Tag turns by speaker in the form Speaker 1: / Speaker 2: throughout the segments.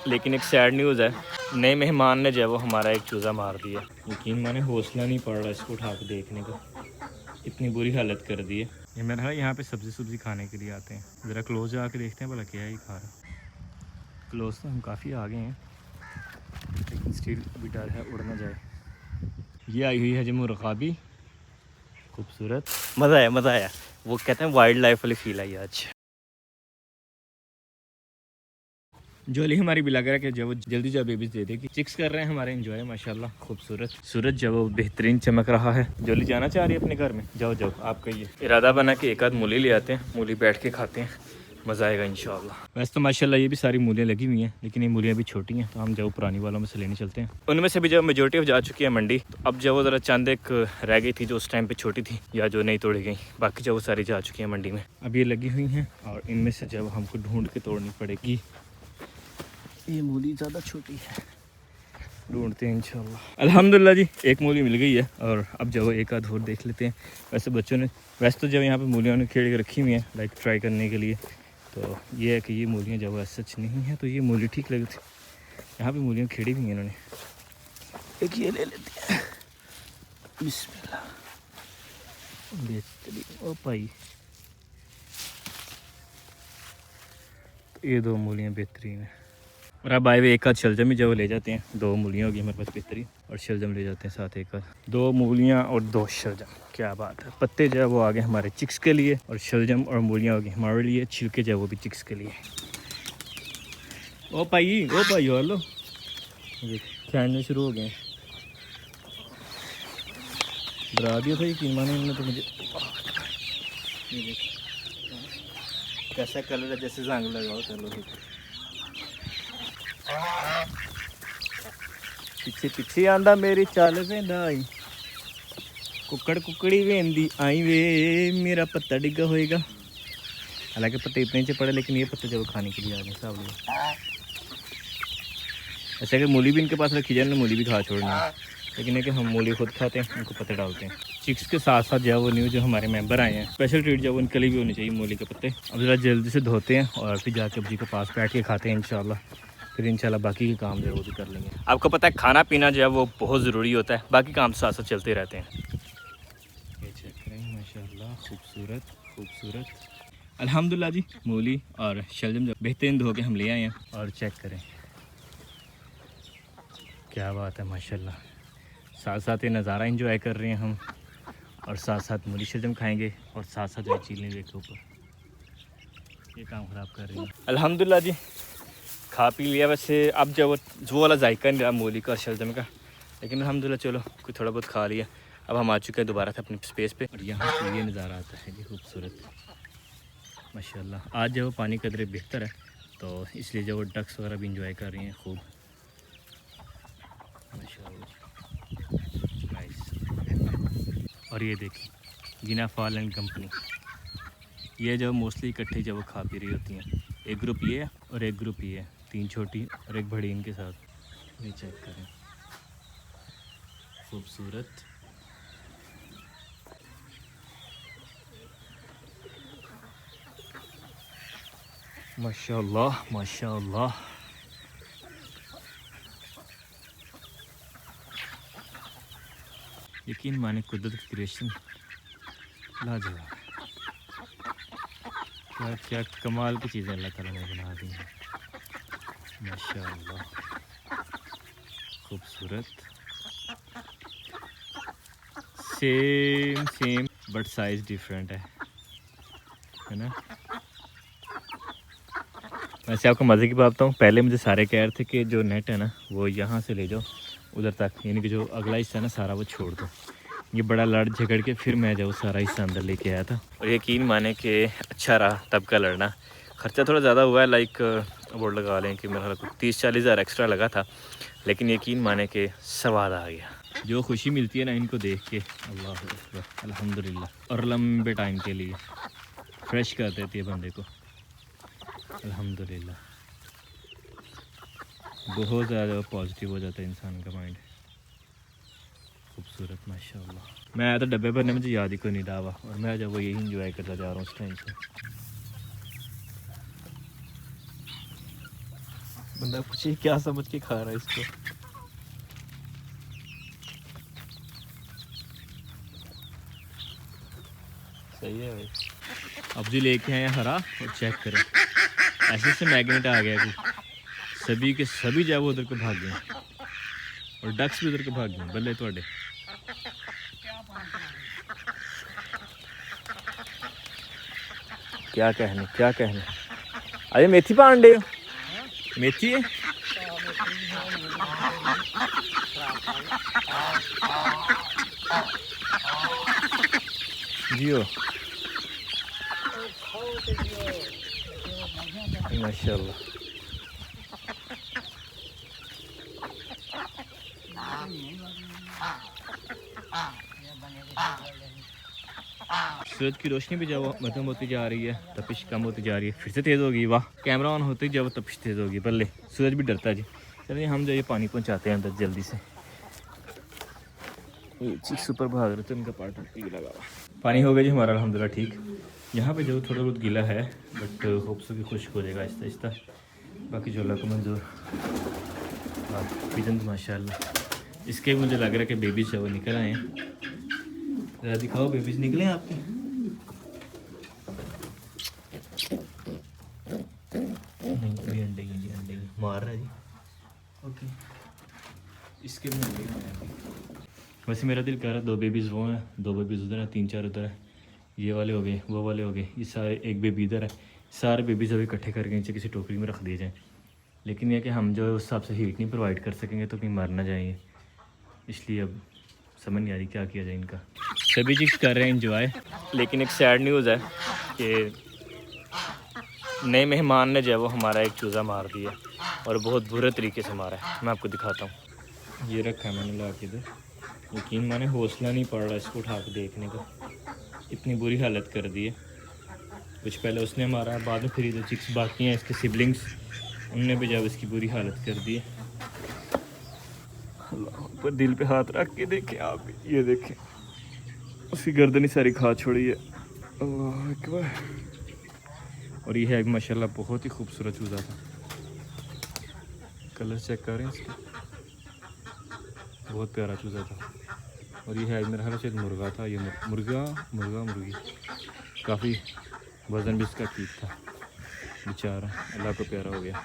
Speaker 1: लेकिन एक sad news है, नए मेहमान ने जो है वो हमारा एक चूज़ा मार दिया। यकीन माने हौसला नहीं पड़ रहा इसको उठा के देखने का, इतनी बुरी हालत कर दी है। ये मेरा यहाँ पे सब्ज़ी खाने के लिए आते हैं, ज़रा क्लोज आके देखते हैं भला क्या है ये खा रहा। क्लोज तो हम काफ़ी आगे हैं लेकिन स्टिल अभी डर है उड़ ना जाए। ये आई हुई है जी मुर्गाबी, खूबसूरत, मज़ा आया। वो कहते हैं वाइल्ड लाइफ वाली फील आई आज। जोली हमारी भी लग रहा है कि जब वो जल्दी जब बेबीज दे देगी। चिक्स कर रहे हैं हमारे एंजॉय माशाल्लाह, खूबसूरत। सूरज जब वो बेहतरीन चमक रहा है। जोली जाना चाह रही है अपने घर में, जाओ जाओ आप कहिए। इरादा बना कि एक आध मूली ले आते हैं, मूली बैठ के खाते हैं, मज़ा आएगा इंशाल्लाह। वैसे तो माशाल्लाह ये भी सारी मूलियाँ लगी हुई हैं, लेकिन ये मूलियाँ भी छोटी हैं, तो हम जब पुरानी वालों में से लेने चलते हैं। उनमें से भी जब मेजोरिटी जा चुकी है मंडी, तो अब जब वो ज़रा चंद एक रह गई थी जो उस टाइम पे छोटी थी या जो नहीं तोड़ी गई, बाकी जब वो सारी जा चुकी हैं मंडी में। अब ये लगी हुई हैं और इनमें से जब हमको ढूंढ के तोड़नी पड़ेगी। ये मूली ज़्यादा छोटी है, ढूंढते हैं इंशाल्लाह। अल्हम्दुलिल्लाह जी एक मूली मिल गई है और अब जब एक आध और देख लेते हैं। वैसे बच्चों ने तो जब यहाँ पे मूलियाँ ने खेड़ के रखी हुई हैं लाइक ट्राई करने के लिए, तो ये है कि ये मूलियाँ जब सच नहीं है तो ये मूली ठीक लगी थी। यहाँ पे मूलियाँ खेड़ी हुई हैं इन्होंने, एक ये ले लेते हैं, बिस्मिल्लाह। ओ भाई ये दो मूलियाँ बेहतरीन है। और अब आए हुए एक आध शलजम ही जब ले जाते हैं, दो मूलियाँ होगी हमारे पास बेहतरीन, और शलजम ले जाते हैं साथ एक आध। दो मूलियाँ और दो शलजम, क्या बात है। पत्ते जो है वो आगे हमारे चिक्स के लिए और शलजम और मूलियाँ होगी हमारे लिए, छिलके जो है वो भी चिक्स के लिए। ओ भाई हेलो, खेलने शुरू हो गए। डरा दिया था यकीन माने इन्होंने तो मुझे। ये देख कैसा कलर है, जैसे जंग लगाओ। चलो पीछे पीछे आंदा मेरी चाल वेंदा आई, कुकड़ी वेंदी आई वे, मेरा पत्ता डिग्गा होएगा। हालांकि पत्ते इतने से पड़े, लेकिन ये पत्ते जब खाने के लिए आ रहे हैं सब लोग। ऐसा कि मूली भी इनके पास रखी जाए, मूली भी खा छोड़नी है, लेकिन है कि हम मूली खुद खाते हैं, उनको पत्ते डालते हैं। चिक्स के साथ साथ जो वो न्यू जो हमारे मेंबर आए हैं, स्पेशल ट्रीट जो उनके लिए भी होनी चाहिए मूली के पत्ते। अब ज़रा जल्दी से धोते हैं और फिर जाके अब्जी के पास बैठ के खाते हैं इंशाल्लाह। फिर इंशाल्लाह बाकी के काम जो है वो भी कर लेंगे। आपको पता है खाना पीना जो है वो बहुत ज़रूरी होता है, बाकी काम साथ साथ चलते रहते हैं। ये चेक करें माशाल्लाह, खूबसूरत अल्हम्दुलिल्लाह जी। मूली और शलजम जो बेहतरीन धो के हम ले आए हैं, और चेक करें क्या बात है माशाल्लाह। साथ साथ ये नज़ारा एंजॉय कर रहे हैं हम, और साथ साथ मूली शलजम खाएंगे, और साथ साथ ये चीलें देखे ऊपर, ये काम ख़राब कर रही हैं। अल्हम्दुलिल्लाह जी खा पी लिया। वैसे अब जब वो वाला जायका नहीं रहा मूली का और शलजम का, लेकिन अल्हम्दुलिल्लाह चलो कोई थोड़ा बहुत खा लिया। अब हम आ चुके हैं दोबारा से अपनी स्पेस पे, और यहाँ से ये नज़ारा आता है, ये खूबसूरत माशाल्लाह। आज जब पानी कदरे बेहतर है, तो इसलिए जब वो डक्स वगैरह भी इंजॉय कर रही हैं खूब माशाल्लाह, नाइस। और ये देखिए गिना फॉल एंड कंपनी, ये जब मोस्टली इकट्ठे जब वो खा पी रही होती हैं। एक ग्रुप ये है और एक ग्रुप ये है, 3 छोटी और एक बड़ी इनके साथ। ये चेक करें, खूबसूरत। माशाल्लाह माशाल्लाह। यकीन माने कुदरत की क्रिएशन लाजवाब, क्या क्या कमाल की चीज़ें अल्लाह ताला ने बना दी हैं माशाल्लाह, खूबसूरत। सेम बट साइज़ डिफरेंट है ना। वैसे आपको मज़े की बात बताऊँ, पहले मुझे सारे कह रहे थे कि जो नेट है ना वो यहाँ से ले जाओ उधर तक, यानी कि जो अगला हिस्सा है ना सारा वो छोड़ दो। ये बड़ा लड़ झगड़ के फिर मैं जो सारा हिस्सा अंदर लेके आया था, और यकीन माने कि अच्छा रहा तब का लड़ना। ख़र्चा थोड़ा ज़्यादा हुआ है, लाइक वो लगा लें कि मेरा 30-40 हज़ार एक्स्ट्रा लगा था, लेकिन यकीन माने कि स्वाद आ गया। जो खुशी मिलती है ना इनको देख के, अल्लाह अकबर अल्हम्दुलिल्लाह, और लंबे टाइम के लिए फ्रेश कर देती है बंदे को अल्हम्दुलिल्लाह। बहुत ज़्यादा पॉजिटिव हो जाता है इंसान का माइंड। खूबसूरत माशाल्लाह। मैं आया तो डब्बे भरने मुझे याद ही कोई नहीं रहा, और मैं जब वो यही इंजॉय करता जा रहा हूँ उस टाइम से। बंदा कुछ ही क्या समझ के खा रहा है इसको। सही है भाई। अब जी लेके आए हरा और चेक करें, ऐसे से मैग्नेट आ गया कि सभी के सभी जो वो उधर को भाग गए और डक्स भी उधर को भाग गए। बल्ले थोड़े क्या कहने। अरे मेथी पांडे मेथी है जियो माशाल्लाह। सूरज की रोशनी भी जब मध्यम होती जा रही है, तपिश कम होती जा रही है, फिर से तेज़ होगी। वाह, कैमरा ऑन होते ही जब तपिश तेज़ होगी। बल्ले सूरज भी डरता है जी। चलिए हम जो ये पानी पहुंचाते हैं अंदर जल्दी से। ये चीज सुपर भाग रहे थे, उनका पार्ट गीला लगा। पानी हो गया जी हमारा अल्हम्दुलिल्लाह ठीक। यहाँ पे जो थोड़ा बहुत गीला है बट होप्स कि खुश्क हो जाएगा आहिस्ता आहिस्ता। बाकी जो अल्लाह को मंजूर। पिजन माशाल्लाह इसके मुझे लग रहा है कि बेबीज है वो निकल आए हैं। ज़रा दिखाओ बेबीज निकले हैं आपके। नहीं अंडे जी, अंडे मार रहा है जी। ओके इसके भी अंडे हैं। वैसे मेरा दिल कर रहा है 2 बेबीज़ वो हैं, 2 बेबीज़ उधर हैं, 3-4 उधर है। ये वाले हो गए, वो वाले हो गए, ये सारे, एक बेबी इधर है। सारे बेबीज़ अभी इकट्ठे करके नीचे किसी टोकरी में रख दिए जाएँ। लेकिन यह कि हम जो है उस हिसाब से हीट नहीं प्रोवाइड कर सकेंगे तो कहीं मर ना जाएंगे, इसलिए अब समझ नहीं आ रही क्या किया जाए इनका। सभी चीज़ कर रहे हैं इंजॉय। लेकिन एक सैड न्यूज़ है कि नए मेहमान ने जो है वो हमारा एक चूज़ा मार दिया और बहुत बुरे तरीके से मारा है। मैं आपको दिखाता हूँ। ये रखा है मैंने ला के इधर। यकीन माने हौसला नहीं पड़ रहा इसको उठा के देखने का, इतनी बुरी हालत कर दी है। कुछ पहले उसने मारा, बाद में फिर इधर चिक्स बाकी हैं इसके सिबलिंग्स, उनने भी जब इसकी बुरी हालत कर दी है। अल्लाह पर दिल पे हाथ रख के देखें आप, ये देखें उसकी गर्दनी सारी खा छोड़ी है। अल्लाह अकबर। और ये है माशाल्लाह बहुत ही खूबसूरत चूज़ा था। कलर चेक कर रहे हैं इसके, बहुत प्यारा चूज़ा था। और ये है मेरा ख्याल से मुर्गा था, ये मुर्गी काफ़ी वज़न भी इसका ठीक था बेचारा, अल्लाह को प्यारा हो गया।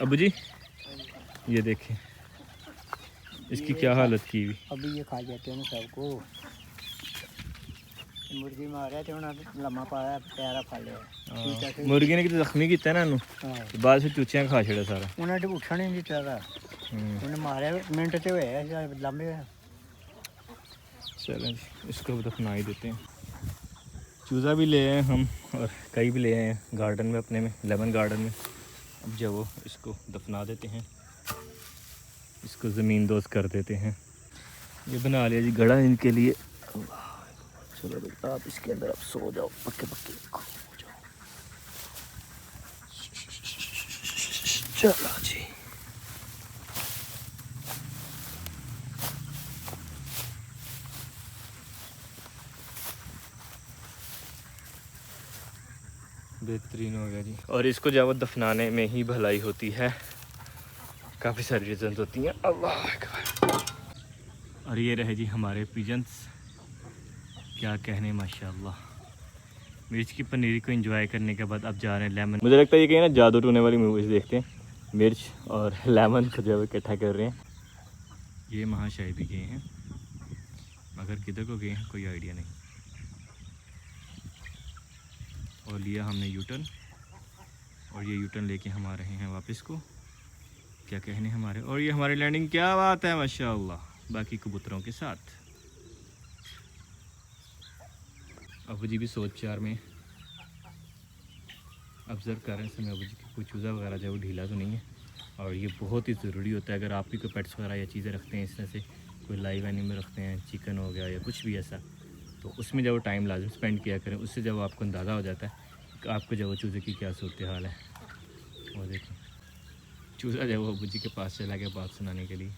Speaker 1: अबू जी ये देखें इसकी क्या हालत की हुई।
Speaker 2: अभी ये खा जाते हैं सबको। मुर्गी मारा तो लम्मा पाया प्यारा खा लिया।
Speaker 1: मुर्गी ने कितने जख्मी किया ना बाद से चूचियां खा छड़े सारा।
Speaker 2: उन्हें उठा नहीं दिता था, उन्हें मारे मिनट तो हुए लंबे।
Speaker 1: चलें इसको दफना ही देते हैं। चूज़ा भी ले आए हम और कई भी ले आए हैं गार्डन में अपने में, लेमन गार्डन में। अब जब वो इसको दफना देते हैं, इसको ज़मीन दोस्त कर देते हैं। ये बना लिया जी गड़ा इनके लिए। चलो बेटा आप इसके अंदर आप सो जाओ, पक्के पक्के हो जाओ। चलो जी बेहतरीन हो गया जी। और इसको जब दफनाने में ही भलाई होती है, काफ़ी सारी रीजन होती हैं। अल्लाह अकबर। और ये रहे जी हमारे पिजन्स, क्या कहने माशाल्लाह। मिर्च की पनीरी को एंजॉय करने के बाद अब जा रहे हैं लेमन। मुझे लगता है ये कहीं ना जादू टूने वाली मूवीज़ देखते हैं, मिर्च और लेमन को जो है इकट्ठा कर रहे हैं। ये महाशाही भी गए हैं मगर किधर को गए हैं कोई आइडिया नहीं। और लिया हमने यूटर्न और ये यूटर्न लेके हम आ रहे हैं वापस को, क्या कहने हमारे। और ये हमारी लैंडिंग, क्या बात है माशाल्लाह, बाकी कबूतरों के साथ। अबू जी भी सोच विचार में ऑब्ज़र्व कर रहे हैं समय अबू जी की कोई चूज़ा वगैरह जो वो ढीला तो नहीं है। और ये बहुत ही ज़रूरी होता है अगर आप भी कोई पेट्स वगैरह या चीज़ें रखते हैं, इस तरह से कोई लाइव एनिमल रखते हैं, चिकन हो गया या कुछ भी ऐसा, तो उसमें जब वो टाइम लाजम स्पेंड किया करें। उससे जब आपको अंदाज़ा हो जाता है कि आपको जब वो चूज़े की क्या सूरत हाल है। और देखें चूज़ा जब वो अबू जी के पास चला गया बात सुनाने के लिए।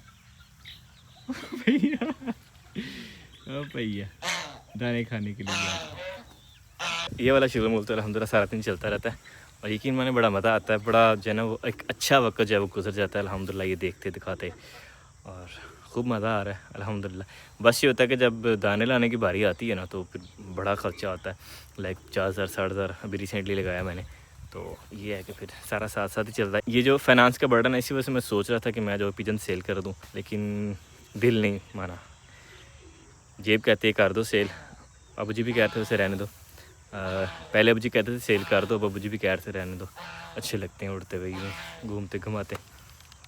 Speaker 1: भैया भैया दाने खाने के लिए। ये वाला शुगर मूल तो अलहमदिल्ला सारा दिन चलता रहता है और यकीन माने बड़ा मज़ा आता है, बड़ा जो है ना वो एक अच्छा वक्त जो है वो गुजर जाता है अल्हम्दुलिल्लाह ये देखते दिखाते। और ख़ूब मज़ा आ रहा है अल्हम्दुलिल्लाह। बस ये होता है कि जब दाने लाने की बारी आती है ना तो फिर बड़ा ख़र्चा आता है, लाइक 40,000 60,000 अभी रिसेंटली लगाया मैंने। तो ये है कि फिर सारा साथ साथ ही चल रहा है। ये जो फाइनेंस का बर्डन है इसी वजह से मैं सोच रहा था कि मैं जो पिजन सेल कर दूँ, लेकिन दिल नहीं माना। जेब कहते कर दो सेल, बाबू जी भी कहते उसे रहने दो। पहले अबू जी कहते थे सेल कर दो, बाबू जी भी कहते रहने दो, अच्छे लगते हैं उड़ते हुए यूँ घूमते घुमाते।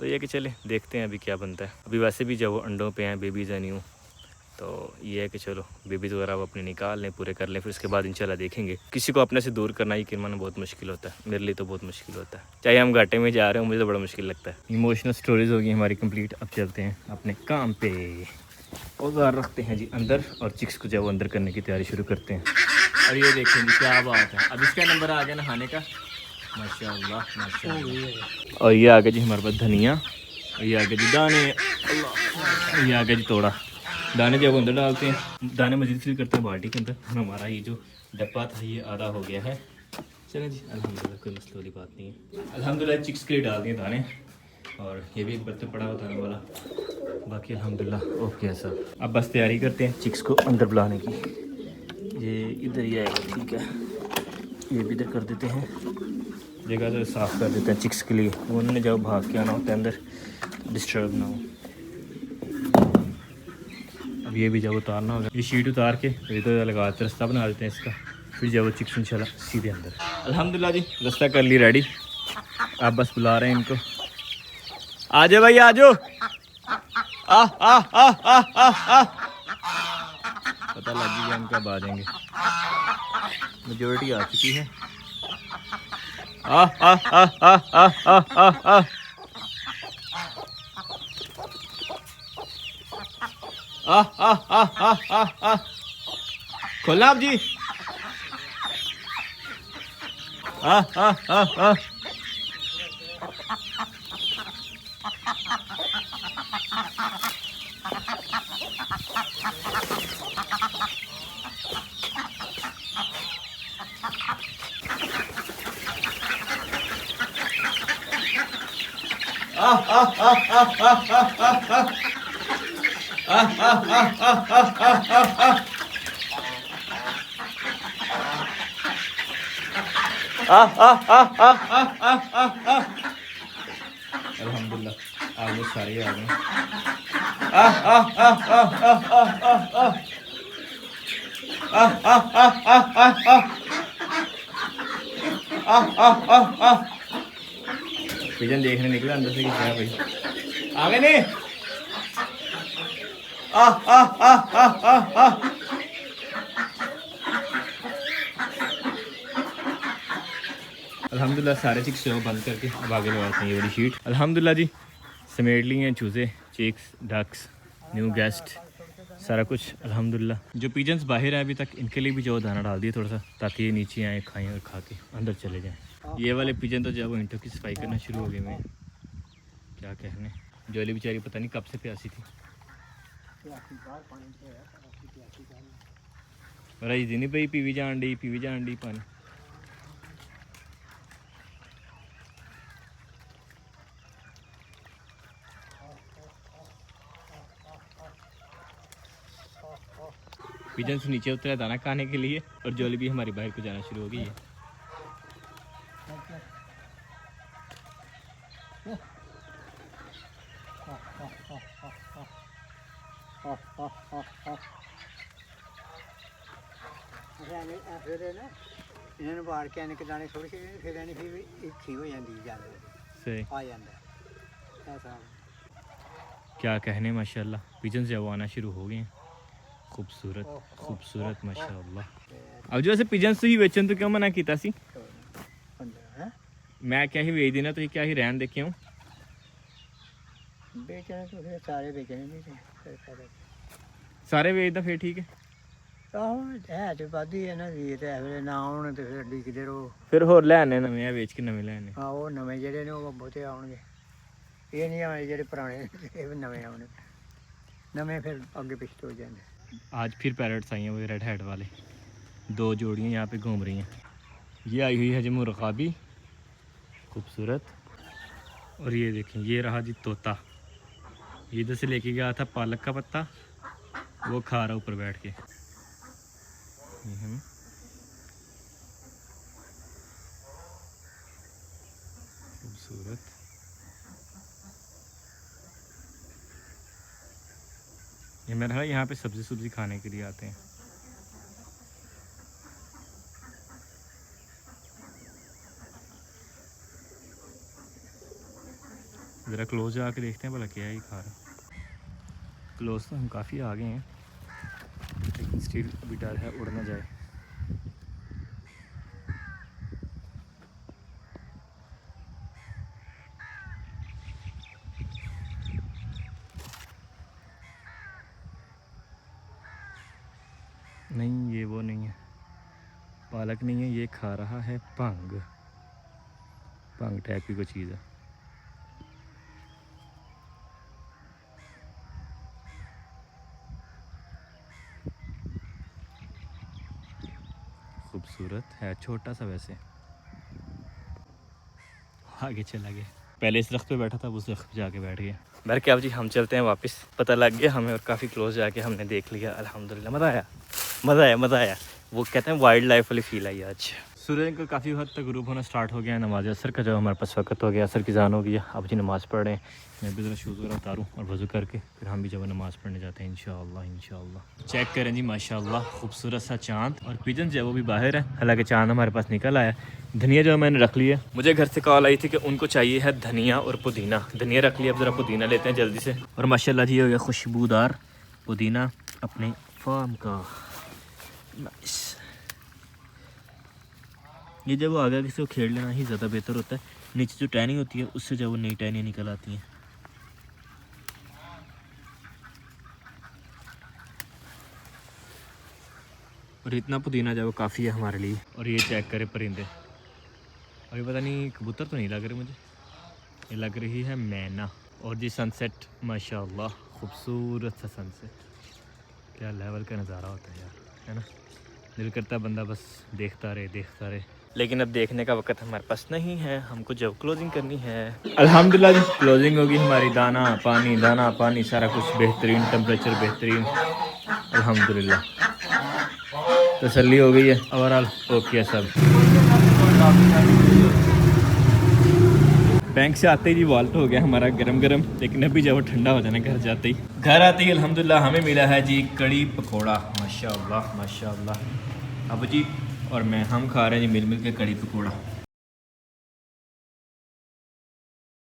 Speaker 1: तो ये कि चले देखते हैं अभी क्या बनता है। अभी वैसे भी जब वो अंडों पे हैं, बेबीज़ हैं न्यू, तो ये है कि चलो बेबीज़ वगैरह वो अपने निकाल लें, पूरे कर लें, फिर उसके बाद इंशाल्लाह देखेंगे। किसी को अपने से दूर करना ही किरमान बहुत मुश्किल होता है, मेरे लिए तो बहुत मुश्किल होता है। चाहे हम घाटे में जा रहे हो, मुझे तो बड़ा मुश्किल लगता है। इमोशनल स्टोरीज़ होगी हमारी कंप्लीट। अब चलते हैं अपने काम पे, औजार रखते हैं जी अंदर और चिक्स को जब अंदर करने की तैयारी शुरू करते हैं। और ये देखें जी क्या बात है, अब इसका नंबर आ गया नहाने का, माशाल्लाह माशाल्लाह। और ये आ गया जी हमारे पास धनिया, और ये आ गया जी दाने, अल्लाह, ये आ गया जी तोड़ा। दाने जब अंदर डालते हैं, दाने मजीद फिल करते हैं बाल्टी के अंदर। हमारा ये जो डब्बा था ये आधा हो गया है। चलें जी अल्हम्दुलिल्लाह, कोई मसले वाली बात नहीं है। अल्हम्दुलिल्लाह चिक्स के लिए डाल दिए दाने, और ये भी एक बर्तन पड़ा हुआ दाने वाला, बाकी अल्हम्दुलिल्लाह ओके है सब। अब बस तैयारी करते हैं चिक्स को अंदर बुलाने की। ये इधर ही आएगा, ठीक है, ये भी इधर कर देते हैं, जगह तो साफ़ कर देते हैं चिक्स के लिए, उन्होंने जब भाग के आना होता है अंदर, डिस्टर्ब ना हो। अब ये भी जब उतारना होगा, ये शीट उतार के ये तो लगा के रास्ता बना देते हैं इसका, फिर जब वो चिक्स इंशाल्लाह सीधे अंदर। अल्हम्दुलिल्लाह जी रास्ता कर ली रेडी, आप बस बुला रहे हैं इनको, आ जाओ भाई आ जाओ, आ आ आ आ आ आ, पता लग गया हम कब आ जाएंगे, मेजोरिटी आ चुकी है। आ आ आ आ आ आ आ आ आ खोलना आप जी, आ आ आ आ अल्हम्दुलिल्लाह आगे सारे आ गए। पिजन देखने निकला अंदर से कि क्या भाई आ गए नहीं। अल्हम्दुलिल्लाह सारे चिक्स जो बंद करके अब आगे लगाते हैं ये वाली शीट। अल्हम्दुलिल्लाह जी समेट लिए हैं चूज़े, चिक्स, डक्स, न्यू गेस्ट, सारा कुछ अल्हम्दुलिल्लाह। जो पिजन्स बाहर हैं अभी तक, इनके लिए भी जो दाना डाल दिया थोड़ा सा, ताकि ये नीचे आए, खाएं और खा के अंदर चले जाएं। ये वाले पिजन तो जब इंटों की सफाई करना शुरू हो गए, मैं क्या कहने, जोली बेचारी पता नहीं कब से प्यासी थी, राई दी नहीं भाई, पीवी जान डी पानी। पिजन से नीचे उतरा दाना खाने के लिए, और जोली भी हमारी बाहर को जाना शुरू हो गई है।
Speaker 2: इन्होंने बाढ़ के आने के दाने छोड़ के फिर यानी फिर एक ही हो जाती है, ज़्यादा
Speaker 1: सही
Speaker 2: आ जाता है ऐसा।
Speaker 1: क्या कहने माशाल्लाह, पिजन से अब आना शुरू हो गए हैं, खूबसूरत खूबसूरत माशाल्लाह। अब जो ऐसे पिजन से ही बेचन तो क्यों मना किया सी, मैं क्या ही बेच देना, तो क्या ही रहन देखे हूँ
Speaker 2: बेचने तो फिर सारे बेचने नहीं थे,
Speaker 1: सारे बेचदा फिर ठीक है।
Speaker 2: आहो है तो वादी है ना जी, तो है ना आने तो फिर डिकते रहो,
Speaker 1: फिर होर लैने नਵੇਂ ਆ ਵੇਚ ਕੇ ਨਵੇਂ ਲੈਣੇ।
Speaker 2: हाँ वो नवे ਜਿਹੜੇ ने वो बहुते आउणगे, ये नहीं आने ਜਿਹੜੇ पुराने ये भी नवे आने, नवे फिर आगे पिछते हो जाते।
Speaker 1: आज फिर पैरट्स आई हैं वो रेड हेड वाले, दो जोड़ियाँ यहाँ पे घूम रही हैं। ये आई हुई है जी मुरग़ाबी, खूबसूरत। और ये देखें, ये रहा जी तोता, ये इधर से लेके गया था पालक का पत्ता, वो खा रहा ऊपर बैठ के। खूबसूरत। ये मेरा है, यहाँ पे सब्जी खाने के लिए आते हैं। ज़रा क्लोज आके देखते हैं भला क्या है ये खा रहा। क्लोज तो हम काफ़ी आगे हैं, लेकिन स्टिल अभी डर है उड़ ना जाए। नहीं, ये वो नहीं है, पालक नहीं है, ये खा रहा है भंग। भंग टाइप की कोई चीज़ है। खूबसूरत है, छोटा सा वैसे। आगे चला गया, पहले इस दरख्त पे बैठा था, उस दरख्त पे जाके बैठ गया। बहर क्या जी, हम चलते हैं वापस। पता लग गया हमें और काफ़ी क्लोज जाके हमने देख लिया। अल्हम्दुलिल्लाह मज़ा आया, मज़ा आया, मज़ा आया। वो कहते हैं वाइल्ड लाइफ वाली फील आई आज। सूरज का काफ़ी हद तक ग्रूप होना स्टार्ट हो गया है। नमाज असर का जो हमारे पास वक्त हो गया, असर की जान हो गई है। अब जी नमाज़ पढ़ रहे हैं। मैं भी ज़रा शूज़ वगैरह उतारूँ और वज़ू करके फिर हम भी जब नमाज़ पढ़ने जाते हैं इंशाअल्लाह। इंशाअल्लाह चेक करें जी, माशाअल्लाह खूबसूरत सा चाँद। और पिजन जो है वो भी बाहर है, हालांकि चाँद हमारे पास निकल आया। धनिया जो मैंने रख ली है, मुझे घर से कॉल आई थी कि उनको चाहिए है धनिया और पुदीना। धनिया रख लिया, अब ज़रा पुदीना लेते हैं जल्दी से। और माशाल्लाह जी हो गया खुशबूदार पुदीना अपने फार्म का। नाइस। ये जब वो आगे किसी को खेड़ लेना ही ज़्यादा बेहतर होता है। नीचे जो टहनी होती है उससे जब वो नई टहनियाँ निकल आती हैं। और इतना पुदीना जो वो काफ़ी है हमारे लिए। और ये चेक करें परिंदे, अभी पता नहीं कबूतर तो नहीं लग रहे मुझे, ये लग रही है मैना। और जी सनसेट, माशाल्लाह खूबसूरत सा सनसेट। क्या लेवल का नज़ारा होता है यार, है ना। दिल करता है बंदा बस देखता रहे, देखता रहे। लेकिन अब देखने का वक्त हमारे पास नहीं है, हमको जब क्लोजिंग करनी है। अल्हम्दुलिल्लाह जी क्लोजिंग होगी हमारी। दाना पानी सारा कुछ बेहतरीन, टेम्परेचर बेहतरीन, अल्हम्दुलिल्लाह तसल्ली हो गई है। ओवरऑल ओके सब। बैंक से आते ही जी वॉल्ट हो गया हमारा गरम गरम, लेकिन अभी जब वो ठंडा हो जाना घर जाते ही। घर आते ही अल्हम्दुलिल्लाह हमें मिला है जी कड़ी पकोड़ा। माशाअल्लाह माशाअल्लाह। अब जी और मैं हम खा रहे हैं जी मिल के कड़ी पकोड़ा।